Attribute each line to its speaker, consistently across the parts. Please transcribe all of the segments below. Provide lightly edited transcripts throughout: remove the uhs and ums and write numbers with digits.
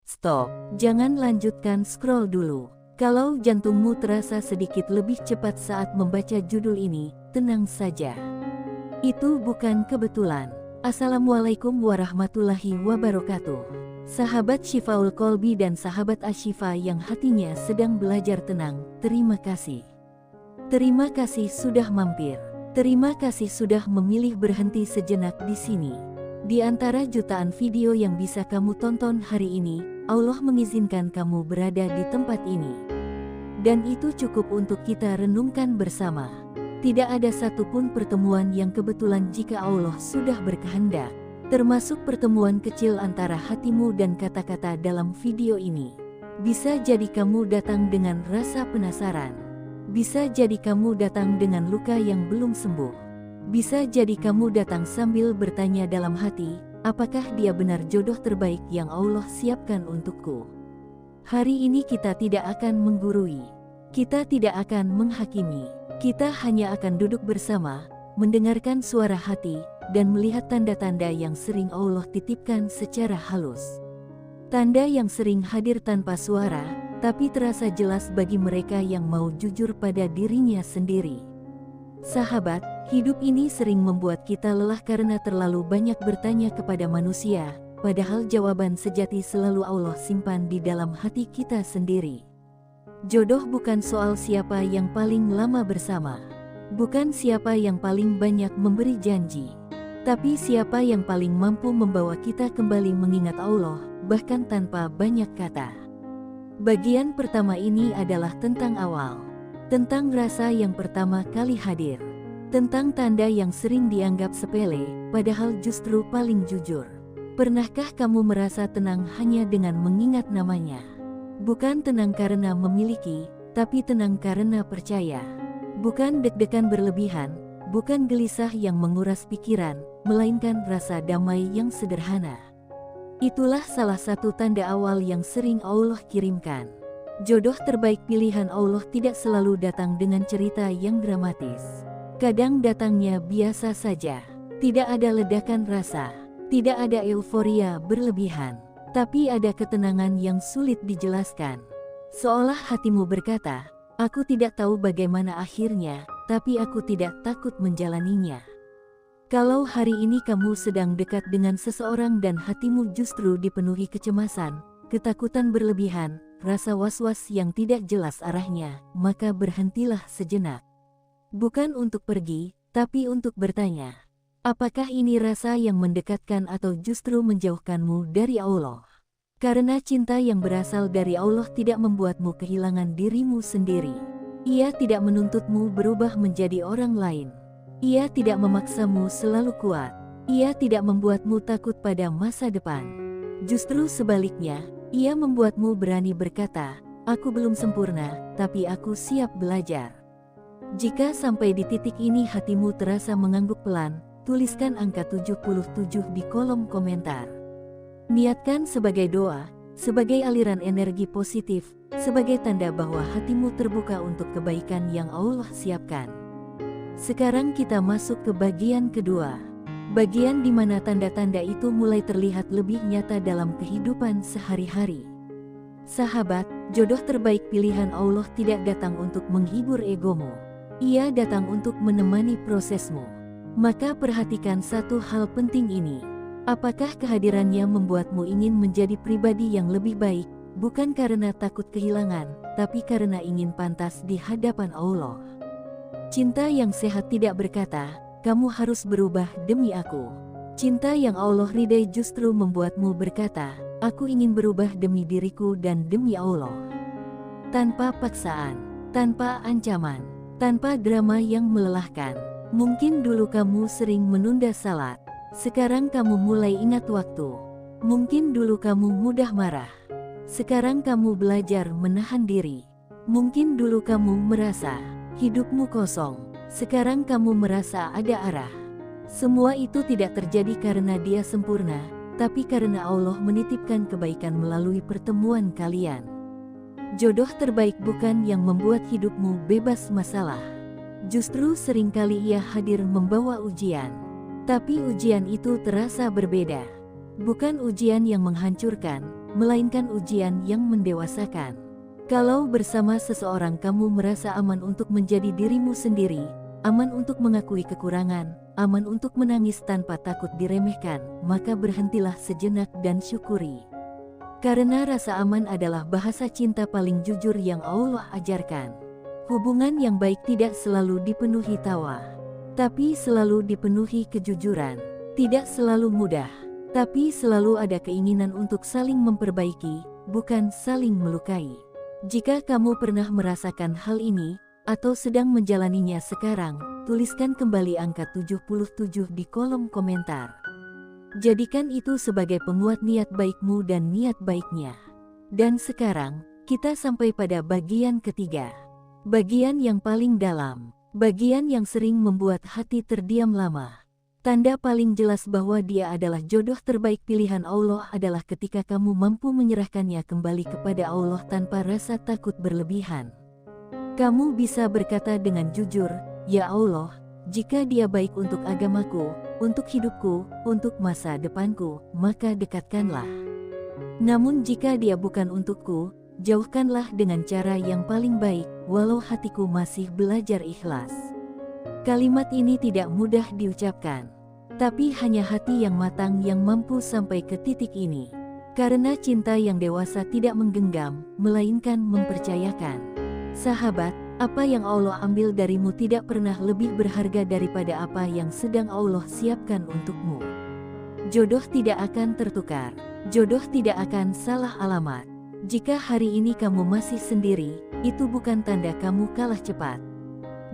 Speaker 1: Stop, jangan lanjutkan scroll dulu. Kalau jantungmu terasa sedikit lebih cepat saat membaca judul ini, tenang saja. Itu bukan kebetulan. Assalamualaikum warahmatullahi wabarakatuh. Sahabat Syifaul Qalbi dan sahabat Asyifa yang hatinya sedang belajar tenang, terima kasih. Terima kasih sudah mampir. Terima kasih sudah memilih berhenti sejenak di sini. Di antara jutaan video yang bisa kamu tonton hari ini, Allah mengizinkan kamu berada di tempat ini. Dan itu cukup untuk kita renungkan bersama. Tidak ada satupun pertemuan yang kebetulan jika Allah sudah berkehendak. Termasuk pertemuan kecil antara hatimu dan kata-kata dalam video ini. Bisa jadi kamu datang dengan rasa penasaran. Bisa jadi kamu datang dengan luka yang belum sembuh. Bisa jadi kamu datang sambil bertanya dalam hati, apakah dia benar jodoh terbaik yang Allah siapkan untukku? Hari ini kita tidak akan menggurui. Kita tidak akan menghakimi. Kita hanya akan duduk bersama, mendengarkan suara hati, dan melihat tanda-tanda yang sering Allah titipkan secara halus. Tanda yang sering hadir tanpa suara, tapi terasa jelas bagi mereka yang mau jujur pada dirinya sendiri. Sahabat, hidup ini sering membuat kita lelah karena terlalu banyak bertanya kepada manusia, padahal jawaban sejati selalu Allah simpan di dalam hati kita sendiri. Jodoh bukan soal siapa yang paling lama bersama, bukan siapa yang paling banyak memberi janji, tapi siapa yang paling mampu membawa kita kembali mengingat Allah, bahkan tanpa banyak kata. Bagian pertama ini adalah tentang awal, tentang rasa yang pertama kali hadir, tentang tanda yang sering dianggap sepele, padahal justru paling jujur. Pernahkah kamu merasa tenang hanya dengan mengingat namanya? Bukan tenang karena memiliki, tapi tenang karena percaya. Bukan deg-degan berlebihan, bukan gelisah yang menguras pikiran, melainkan rasa damai yang sederhana. Itulah salah satu tanda awal yang sering Allah kirimkan. Jodoh terbaik pilihan Allah tidak selalu datang dengan cerita yang dramatis. Kadang datangnya biasa saja. Tidak ada ledakan rasa. Tidak ada euforia berlebihan. Tapi ada ketenangan yang sulit dijelaskan. Seolah hatimu berkata, aku tidak tahu bagaimana akhirnya, tapi aku tidak takut menjalaninya. Kalau hari ini kamu sedang dekat dengan seseorang dan hatimu justru dipenuhi kecemasan, ketakutan berlebihan, rasa was-was yang tidak jelas arahnya, maka berhentilah sejenak. Bukan untuk pergi, tapi untuk bertanya. Apakah ini rasa yang mendekatkan atau justru menjauhkanmu dari Allah? Karena cinta yang berasal dari Allah tidak membuatmu kehilangan dirimu sendiri. Ia tidak menuntutmu berubah menjadi orang lain. Ia tidak memaksamu selalu kuat. Ia tidak membuatmu takut pada masa depan. Justru sebaliknya, ia membuatmu berani berkata, aku belum sempurna, tapi aku siap belajar. Jika sampai di titik ini hatimu terasa mengangguk pelan, tuliskan angka 77 di kolom komentar. Niatkan sebagai doa, sebagai aliran energi positif, sebagai tanda bahwa hatimu terbuka untuk kebaikan yang Allah siapkan. Sekarang kita masuk ke bagian kedua. Bagian di mana tanda-tanda itu mulai terlihat lebih nyata dalam kehidupan sehari-hari. Sahabat, jodoh terbaik pilihan Allah tidak datang untuk menghibur egomu. Ia datang untuk menemani prosesmu. Maka perhatikan satu hal penting ini. Apakah kehadirannya membuatmu ingin menjadi pribadi yang lebih baik, bukan karena takut kehilangan, tapi karena ingin pantas di hadapan Allah. Cinta yang sehat tidak berkata, kamu harus berubah demi aku. Cinta yang Allah ridai justru membuatmu berkata, aku ingin berubah demi diriku dan demi Allah. Tanpa paksaan, tanpa ancaman, tanpa drama yang melelahkan. Mungkin dulu kamu sering menunda salat. Sekarang kamu mulai ingat waktu. Mungkin dulu kamu mudah marah. Sekarang kamu belajar menahan diri. Mungkin dulu kamu merasa hidupmu kosong. Sekarang kamu merasa ada arah. Semua itu tidak terjadi karena Dia sempurna, tapi karena Allah menitipkan kebaikan melalui pertemuan kalian. Jodoh terbaik bukan yang membuat hidupmu bebas masalah. Justru seringkali ia hadir membawa ujian. Tapi ujian itu terasa berbeda. Bukan ujian yang menghancurkan, melainkan ujian yang mendewasakan. Kalau bersama seseorang kamu merasa aman untuk menjadi dirimu sendiri, aman untuk mengakui kekurangan, aman untuk menangis tanpa takut diremehkan, maka berhentilah sejenak dan syukuri. Karena rasa aman adalah bahasa cinta paling jujur yang Allah ajarkan. Hubungan yang baik tidak selalu dipenuhi tawa, tapi selalu dipenuhi kejujuran. Tidak selalu mudah, tapi selalu ada keinginan untuk saling memperbaiki, bukan saling melukai. Jika kamu pernah merasakan hal ini, atau sedang menjalaninya sekarang, tuliskan kembali angka 77 di kolom komentar. Jadikan itu sebagai penguat niat baikmu dan niat baiknya. Dan sekarang, kita sampai pada bagian ketiga. Bagian yang paling dalam. Bagian yang sering membuat hati terdiam lama. Tanda paling jelas bahwa dia adalah jodoh terbaik pilihan Allah adalah ketika kamu mampu menyerahkannya kembali kepada Allah tanpa rasa takut berlebihan. Kamu bisa berkata dengan jujur, "Ya Allah, jika dia baik untuk agamaku, untuk hidupku, untuk masa depanku, maka dekatkanlah. Namun jika dia bukan untukku, jauhkanlah dengan cara yang paling baik, walau hatiku masih belajar ikhlas." Kalimat ini tidak mudah diucapkan, tapi hanya hati yang matang yang mampu sampai ke titik ini. Karena cinta yang dewasa tidak menggenggam, melainkan mempercayakan. Sahabat, apa yang Allah ambil darimu tidak pernah lebih berharga daripada apa yang sedang Allah siapkan untukmu. Jodoh tidak akan tertukar. Jodoh tidak akan salah alamat. Jika hari ini kamu masih sendiri, itu bukan tanda kamu kalah cepat.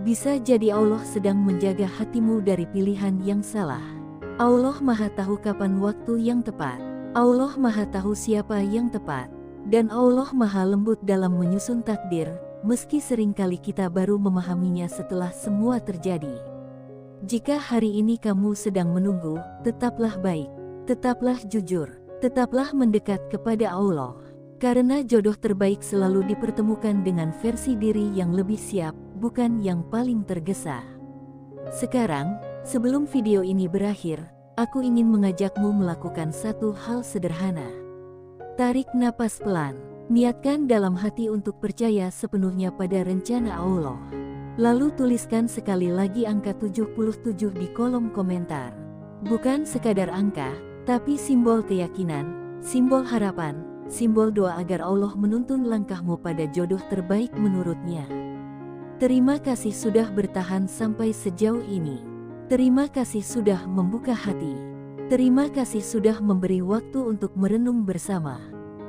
Speaker 1: Bisa jadi Allah sedang menjaga hatimu dari pilihan yang salah. Allah Maha Tahu kapan waktu yang tepat. Allah Maha Tahu siapa yang tepat. Dan Allah Maha Lembut dalam menyusun takdir, meski seringkali kita baru memahaminya setelah semua terjadi. Jika hari ini kamu sedang menunggu, tetaplah baik, tetaplah jujur, tetaplah mendekat kepada Allah. Karena jodoh terbaik selalu dipertemukan dengan versi diri yang lebih siap, bukan yang paling tergesa. Sekarang, sebelum video ini berakhir, aku ingin mengajakmu melakukan satu hal sederhana. Tarik napas pelan, niatkan dalam hati untuk percaya sepenuhnya pada rencana Allah. Lalu tuliskan sekali lagi angka 77 di kolom komentar. Bukan sekadar angka, tapi simbol keyakinan, simbol harapan, simbol doa agar Allah menuntun langkahmu pada jodoh terbaik menurutnya. Terima kasih sudah bertahan sampai sejauh ini. Terima kasih sudah membuka hati. Terima kasih sudah memberi waktu untuk merenung bersama.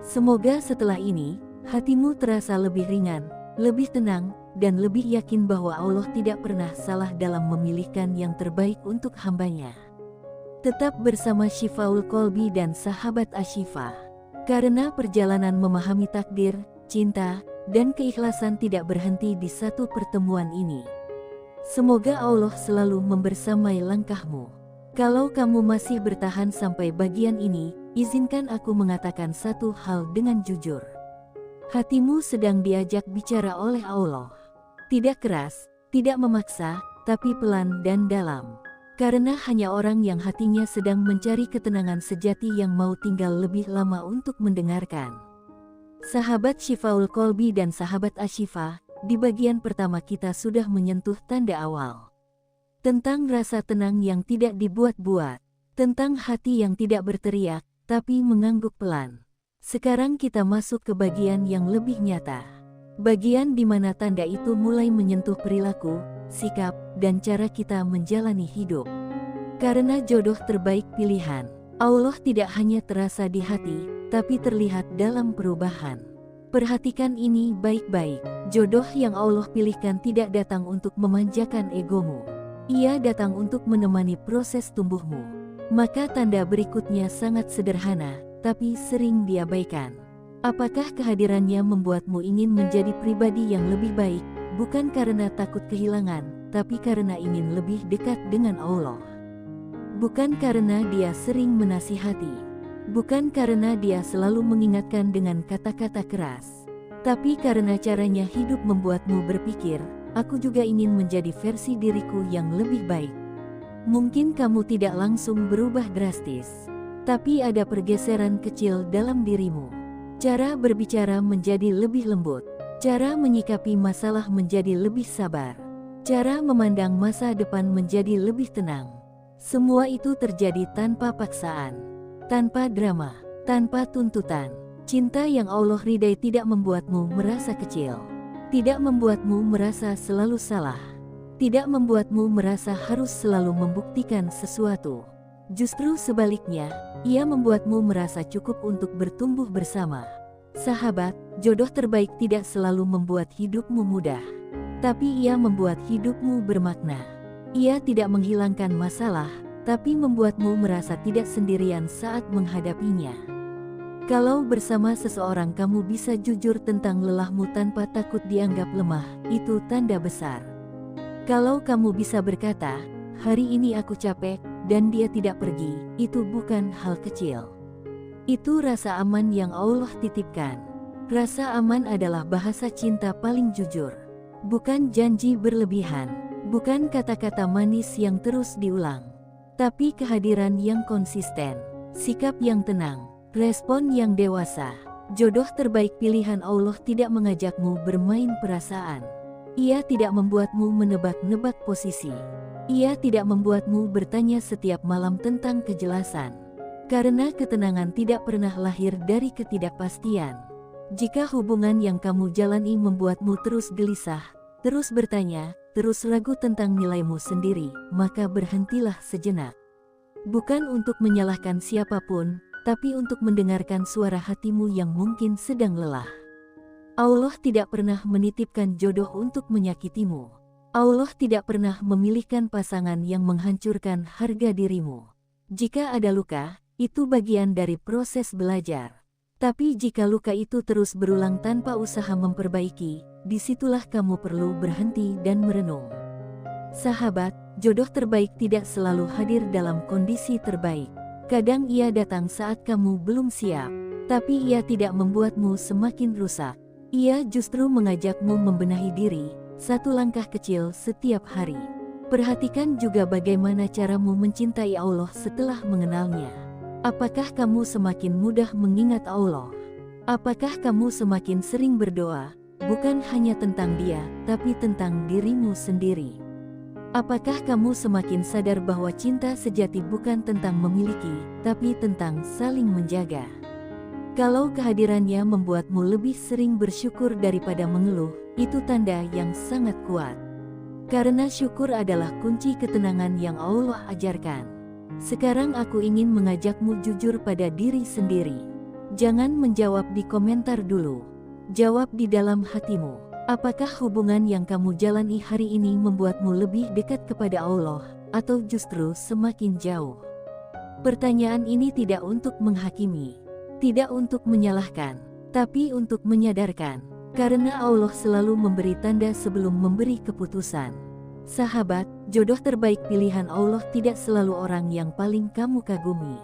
Speaker 1: Semoga setelah ini, hatimu terasa lebih ringan, lebih tenang, dan lebih yakin bahwa Allah tidak pernah salah dalam memilihkan yang terbaik untuk hambanya. Tetap bersama Syifaul Qalbi dan sahabat Asyifa. Karena perjalanan memahami takdir, cinta, dan keikhlasan tidak berhenti di satu pertemuan ini. Semoga Allah selalu membersamai langkahmu. Kalau kamu masih bertahan sampai bagian ini, izinkan aku mengatakan satu hal dengan jujur. Hatimu sedang diajak bicara oleh Allah. Tidak keras, tidak memaksa, tapi pelan dan dalam. Karena hanya orang yang hatinya sedang mencari ketenangan sejati yang mau tinggal lebih lama untuk mendengarkan. Sahabat Syifaul Qalbi dan sahabat Asyifa, di bagian pertama kita sudah menyentuh tanda awal. Tentang rasa tenang yang tidak dibuat-buat. Tentang hati yang tidak berteriak, tapi mengangguk pelan. Sekarang kita masuk ke bagian yang lebih nyata. Bagian di mana tanda itu mulai menyentuh perilaku, sikap, dan cara kita menjalani hidup. Karena jodoh terbaik pilihan, Allah tidak hanya terasa di hati, tapi terlihat dalam perubahan. Perhatikan ini baik-baik. Jodoh yang Allah pilihkan tidak datang untuk memanjakan egomu. Ia datang untuk menemani proses tumbuhmu. Maka tanda berikutnya sangat sederhana, tapi sering diabaikan. Apakah kehadirannya membuatmu ingin menjadi pribadi yang lebih baik, bukan karena takut kehilangan, tapi karena ingin lebih dekat dengan Allah? Bukan karena dia sering menasihati, bukan karena dia selalu mengingatkan dengan kata-kata keras, tapi karena caranya hidup membuatmu berpikir, aku juga ingin menjadi versi diriku yang lebih baik. Mungkin kamu tidak langsung berubah drastis, tapi ada pergeseran kecil dalam dirimu. Cara berbicara menjadi lebih lembut. Cara menyikapi masalah menjadi lebih sabar. Cara memandang masa depan menjadi lebih tenang. Semua itu terjadi tanpa paksaan, tanpa drama, tanpa tuntutan. Cinta yang Allah ridai tidak membuatmu merasa kecil, tidak membuatmu merasa selalu salah, tidak membuatmu merasa harus selalu membuktikan sesuatu. Justru sebaliknya, ia membuatmu merasa cukup untuk bertumbuh bersama. Sahabat, jodoh terbaik tidak selalu membuat hidupmu mudah, tapi ia membuat hidupmu bermakna. Ia tidak menghilangkan masalah, tapi membuatmu merasa tidak sendirian saat menghadapinya. Kalau bersama seseorang kamu bisa jujur tentang lelahmu tanpa takut dianggap lemah, itu tanda besar. Kalau kamu bisa berkata, "Hari ini aku capek," dan dia tidak pergi, itu bukan hal kecil. Itu rasa aman yang Allah titipkan. Rasa aman adalah bahasa cinta paling jujur. Bukan janji berlebihan, bukan kata-kata manis yang terus diulang, tapi kehadiran yang konsisten, sikap yang tenang, respon yang dewasa. Jodoh terbaik pilihan Allah tidak mengajakmu bermain perasaan. Ia tidak membuatmu menebak-nebak posisi. Ia tidak membuatmu bertanya setiap malam tentang kejelasan. Karena ketenangan tidak pernah lahir dari ketidakpastian. Jika hubungan yang kamu jalani membuatmu terus gelisah, terus bertanya, terus ragu tentang nilaimu sendiri, maka berhentilah sejenak. Bukan untuk menyalahkan siapapun, tapi untuk mendengarkan suara hatimu yang mungkin sedang lelah. Allah tidak pernah menitipkan jodoh untuk menyakitimu. Allah tidak pernah memilihkan pasangan yang menghancurkan harga dirimu. Jika ada luka, itu bagian dari proses belajar. Tapi jika luka itu terus berulang tanpa usaha memperbaiki, disitulah kamu perlu berhenti dan merenung. Sahabat, jodoh terbaik tidak selalu hadir dalam kondisi terbaik. Kadang ia datang saat kamu belum siap, tapi ia tidak membuatmu semakin rusak. Ia justru mengajakmu membenahi diri, satu langkah kecil setiap hari. Perhatikan juga bagaimana caramu mencintai Allah setelah mengenalnya. Apakah kamu semakin mudah mengingat Allah? Apakah kamu semakin sering berdoa, bukan hanya tentang Dia, tapi tentang dirimu sendiri? Apakah kamu semakin sadar bahwa cinta sejati bukan tentang memiliki, tapi tentang saling menjaga? Kalau kehadirannya membuatmu lebih sering bersyukur daripada mengeluh, itu tanda yang sangat kuat. Karena syukur adalah kunci ketenangan yang Allah ajarkan. Sekarang aku ingin mengajakmu jujur pada diri sendiri. Jangan menjawab di komentar dulu. Jawab di dalam hatimu. Apakah hubungan yang kamu jalani hari ini membuatmu lebih dekat kepada Allah, atau justru semakin jauh? Pertanyaan ini tidak untuk menghakimi, tidak untuk menyalahkan, tapi untuk menyadarkan. Karena Allah selalu memberi tanda sebelum memberi keputusan. Sahabat, jodoh terbaik pilihan Allah tidak selalu orang yang paling kamu kagumi.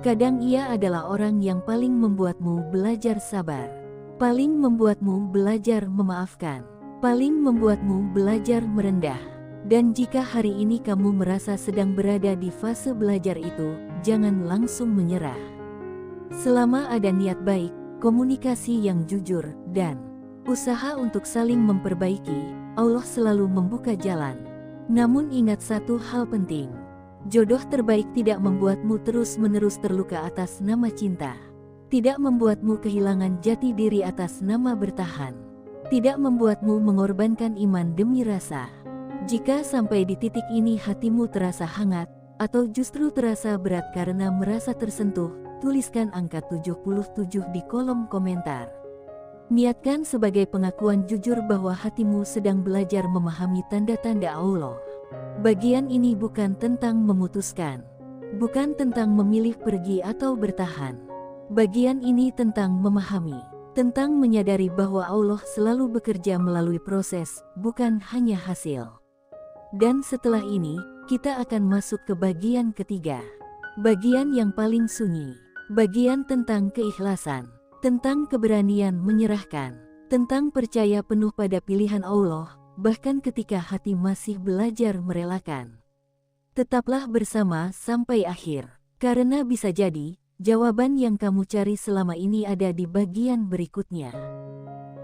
Speaker 1: Kadang ia adalah orang yang paling membuatmu belajar sabar, paling membuatmu belajar memaafkan, paling membuatmu belajar merendah. Dan jika hari ini kamu merasa sedang berada di fase belajar itu, jangan langsung menyerah. Selama ada niat baik, komunikasi yang jujur, dan usaha untuk saling memperbaiki, Allah selalu membuka jalan. Namun ingat satu hal penting. Jodoh terbaik tidak membuatmu terus-menerus terluka atas nama cinta. Tidak membuatmu kehilangan jati diri atas nama bertahan. Tidak membuatmu mengorbankan iman demi rasa. Jika sampai di titik ini hatimu terasa hangat, atau justru terasa berat karena merasa tersentuh, tuliskan angka 77 di kolom komentar. Niatkan sebagai pengakuan jujur bahwa hatimu sedang belajar memahami tanda-tanda Allah. Bagian ini bukan tentang memutuskan, bukan tentang memilih pergi atau bertahan. Bagian ini tentang memahami, tentang menyadari bahwa Allah selalu bekerja melalui proses, bukan hanya hasil. Dan setelah ini, kita akan masuk ke bagian ketiga. Bagian yang paling sunyi, bagian tentang keikhlasan. Tentang keberanian menyerahkan, tentang percaya penuh pada pilihan Allah, bahkan ketika hati masih belajar merelakan. Tetaplah bersama sampai akhir, karena bisa jadi, jawaban yang kamu cari selama ini ada di bagian berikutnya.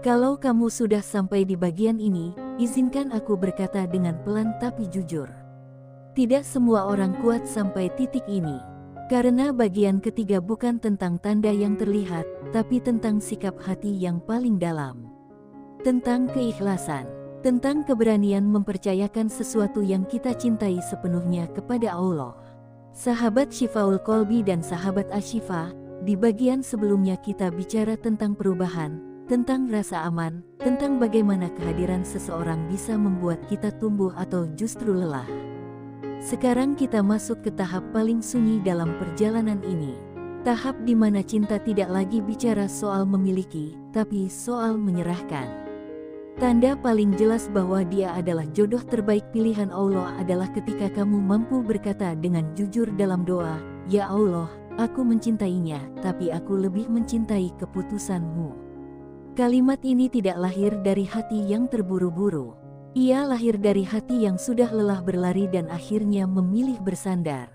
Speaker 1: Kalau kamu sudah sampai di bagian ini, izinkan aku berkata dengan pelan tapi jujur. Tidak semua orang kuat sampai titik ini. Karena bagian ketiga bukan tentang tanda yang terlihat, tapi tentang sikap hati yang paling dalam. Tentang keikhlasan. Tentang keberanian mempercayakan sesuatu yang kita cintai sepenuhnya kepada Allah. Sahabat Syifaul Qalbi dan sahabat Asyifa, di bagian sebelumnya kita bicara tentang perubahan, tentang rasa aman, tentang bagaimana kehadiran seseorang bisa membuat kita tumbuh atau justru lelah. Sekarang kita masuk ke tahap paling sunyi dalam perjalanan ini. Tahap di mana cinta tidak lagi bicara soal memiliki, tapi soal menyerahkan. Tanda paling jelas bahwa dia adalah jodoh terbaik pilihan Allah adalah ketika kamu mampu berkata dengan jujur dalam doa, "Ya Allah, aku mencintainya, tapi aku lebih mencintai keputusan-Mu." Kalimat ini tidak lahir dari hati yang terburu-buru. Ia lahir dari hati yang sudah lelah berlari dan akhirnya memilih bersandar.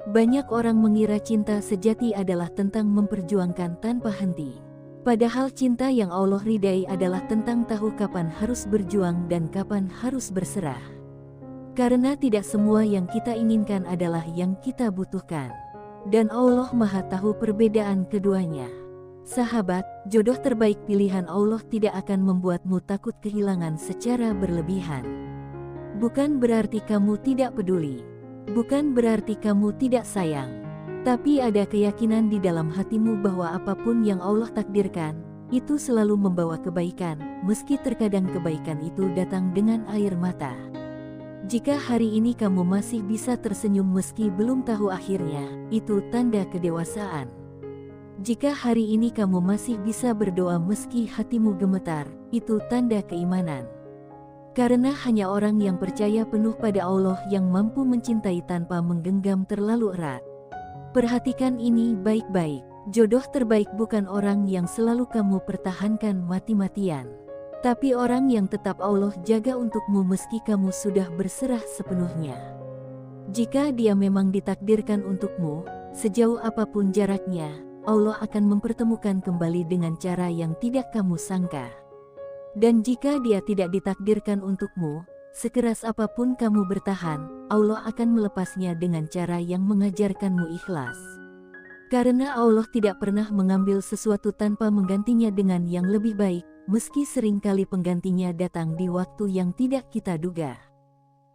Speaker 1: Banyak orang mengira cinta sejati adalah tentang memperjuangkan tanpa henti. Padahal cinta yang Allah ridai adalah tentang tahu kapan harus berjuang dan kapan harus berserah. Karena tidak semua yang kita inginkan adalah yang kita butuhkan. Dan Allah Maha tahu perbedaan keduanya. Sahabat, jodoh terbaik pilihan Allah tidak akan membuatmu takut kehilangan secara berlebihan. Bukan berarti kamu tidak peduli. Bukan berarti kamu tidak sayang. Tapi ada keyakinan di dalam hatimu bahwa apapun yang Allah takdirkan, itu selalu membawa kebaikan, meski terkadang kebaikan itu datang dengan air mata. Jika hari ini kamu masih bisa tersenyum meski belum tahu akhirnya, itu tanda kedewasaan. Jika hari ini kamu masih bisa berdoa meski hatimu gemetar, itu tanda keimanan. Karena hanya orang yang percaya penuh pada Allah yang mampu mencintai tanpa menggenggam terlalu erat. Perhatikan ini baik-baik. Jodoh terbaik bukan orang yang selalu kamu pertahankan mati-matian. Tapi orang yang tetap Allah jaga untukmu meski kamu sudah berserah sepenuhnya. Jika dia memang ditakdirkan untukmu, sejauh apapun jaraknya, Allah akan mempertemukan kembali dengan cara yang tidak kamu sangka. Dan jika dia tidak ditakdirkan untukmu, sekeras apapun kamu bertahan, Allah akan melepasnya dengan cara yang mengajarkanmu ikhlas. Karena Allah tidak pernah mengambil sesuatu tanpa menggantinya dengan yang lebih baik, meski seringkali penggantinya datang di waktu yang tidak kita duga.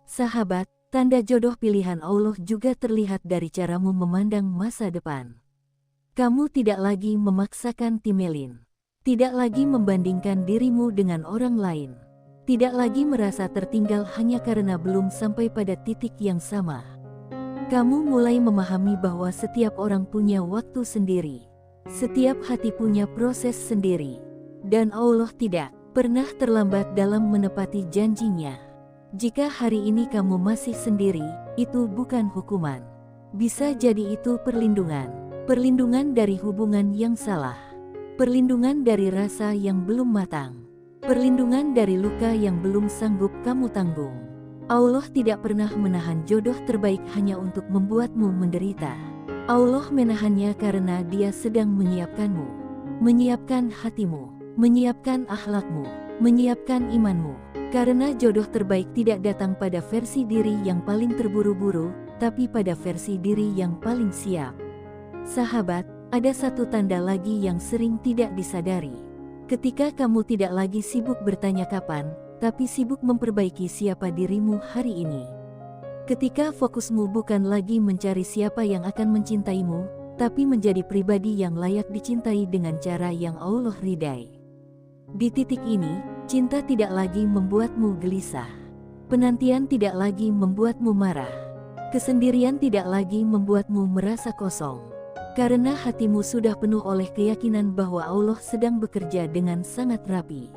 Speaker 1: Sahabat, tanda jodoh pilihan Allah juga terlihat dari caramu memandang masa depan. Kamu tidak lagi memaksakan timelin. Tidak lagi membandingkan dirimu dengan orang lain. Tidak lagi merasa tertinggal hanya karena belum sampai pada titik yang sama. Kamu mulai memahami bahwa setiap orang punya waktu sendiri. Setiap hati punya proses sendiri. Dan Allah tidak pernah terlambat dalam menepati janjinya. Jika hari ini kamu masih sendiri, itu bukan hukuman. Bisa jadi itu perlindungan. Perlindungan dari hubungan yang salah. Perlindungan dari rasa yang belum matang. Perlindungan dari luka yang belum sanggup kamu tanggung. Allah tidak pernah menahan jodoh terbaik hanya untuk membuatmu menderita. Allah menahannya karena Dia sedang menyiapkanmu. Menyiapkan hatimu. Menyiapkan akhlakmu. Menyiapkan imanmu. Karena jodoh terbaik tidak datang pada versi diri yang paling terburu-buru, tapi pada versi diri yang paling siap. Sahabat, ada satu tanda lagi yang sering tidak disadari. Ketika kamu tidak lagi sibuk bertanya kapan, tapi sibuk memperbaiki siapa dirimu hari ini. Ketika fokusmu bukan lagi mencari siapa yang akan mencintaimu, tapi menjadi pribadi yang layak dicintai dengan cara yang Allah ridai. Di titik ini, cinta tidak lagi membuatmu gelisah. Penantian tidak lagi membuatmu marah. Kesendirian tidak lagi membuatmu merasa kosong. Karena hatimu sudah penuh oleh keyakinan bahwa Allah sedang bekerja dengan sangat rapi.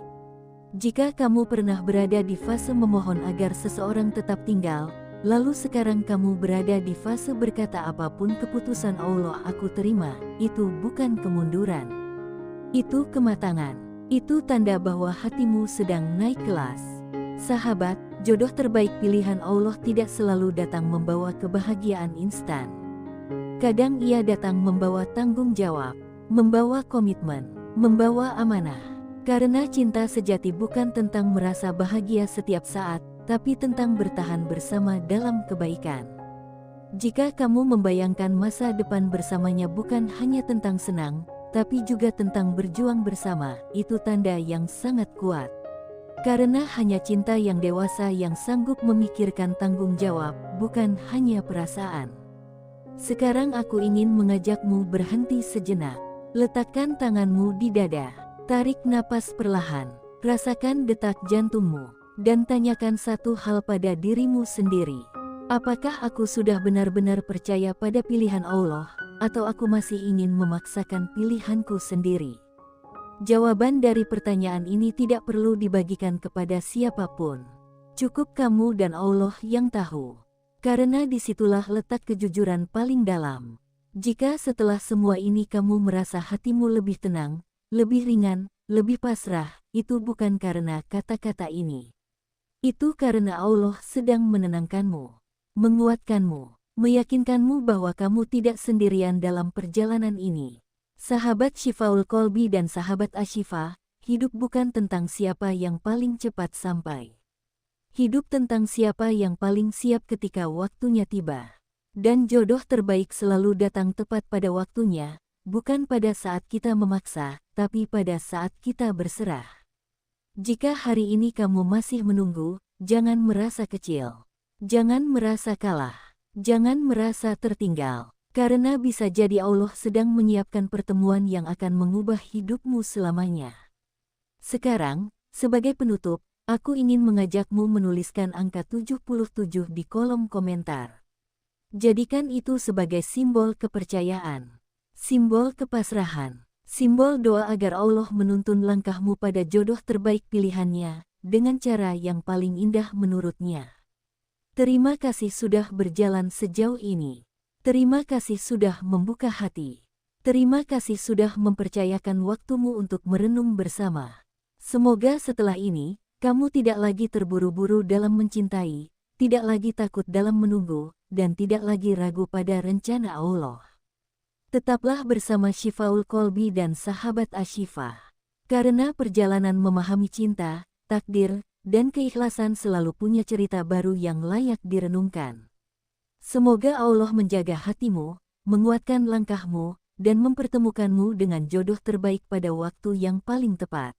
Speaker 1: Jika kamu pernah berada di fase memohon agar seseorang tetap tinggal, lalu sekarang kamu berada di fase berkata apapun keputusan Allah aku terima, itu bukan kemunduran. Itu kematangan. Itu tanda bahwa hatimu sedang naik kelas. Sahabat, jodoh terbaik pilihan Allah tidak selalu datang membawa kebahagiaan instan. Terkadang ia datang membawa tanggung jawab, membawa komitmen, membawa amanah. Karena cinta sejati bukan tentang merasa bahagia setiap saat, tapi tentang bertahan bersama dalam kebaikan. Jika kamu membayangkan masa depan bersamanya bukan hanya tentang senang, tapi juga tentang berjuang bersama, itu tanda yang sangat kuat. Karena hanya cinta yang dewasa yang sanggup memikirkan tanggung jawab, bukan hanya perasaan. Sekarang aku ingin mengajakmu berhenti sejenak. Letakkan tanganmu di dada, tarik napas perlahan, rasakan detak jantungmu, dan tanyakan satu hal pada dirimu sendiri. Apakah aku sudah benar-benar percaya pada pilihan Allah, atau aku masih ingin memaksakan pilihanku sendiri? Jawaban dari pertanyaan ini tidak perlu dibagikan kepada siapapun. Cukup kamu dan Allah yang tahu. Karena disitulah letak kejujuran paling dalam. Jika setelah semua ini kamu merasa hatimu lebih tenang, lebih ringan, lebih pasrah, itu bukan karena kata-kata ini. Itu karena Allah sedang menenangkanmu, menguatkanmu, meyakinkanmu bahwa kamu tidak sendirian dalam perjalanan ini. Sahabat Syifaul Qalbi dan sahabat Ashifa, hidup bukan tentang siapa yang paling cepat sampai. Hidup tentang siapa yang paling siap ketika waktunya tiba. Dan jodoh terbaik selalu datang tepat pada waktunya, bukan pada saat kita memaksa, tapi pada saat kita berserah. Jika hari ini kamu masih menunggu, jangan merasa kecil. Jangan merasa kalah. Jangan merasa tertinggal. Karena bisa jadi Allah sedang menyiapkan pertemuan yang akan mengubah hidupmu selamanya. Sekarang, sebagai penutup, aku ingin mengajakmu menuliskan angka 77 di kolom komentar. Jadikan itu sebagai simbol kepercayaan, simbol kepasrahan, simbol doa agar Allah menuntun langkahmu pada jodoh terbaik pilihannya, dengan cara yang paling indah menurutnya. Terima kasih sudah berjalan sejauh ini. Terima kasih sudah membuka hati. Terima kasih sudah mempercayakan waktumu untuk merenung bersama. Semoga setelah ini, kamu tidak lagi terburu-buru dalam mencintai, tidak lagi takut dalam menunggu, dan tidak lagi ragu pada rencana Allah. Tetaplah bersama Syifaul Qalbi dan sahabat Ashifa. Karena perjalanan memahami cinta, takdir, dan keikhlasan selalu punya cerita baru yang layak direnungkan. Semoga Allah menjaga hatimu, menguatkan langkahmu, dan mempertemukanmu dengan jodoh terbaik pada waktu yang paling tepat.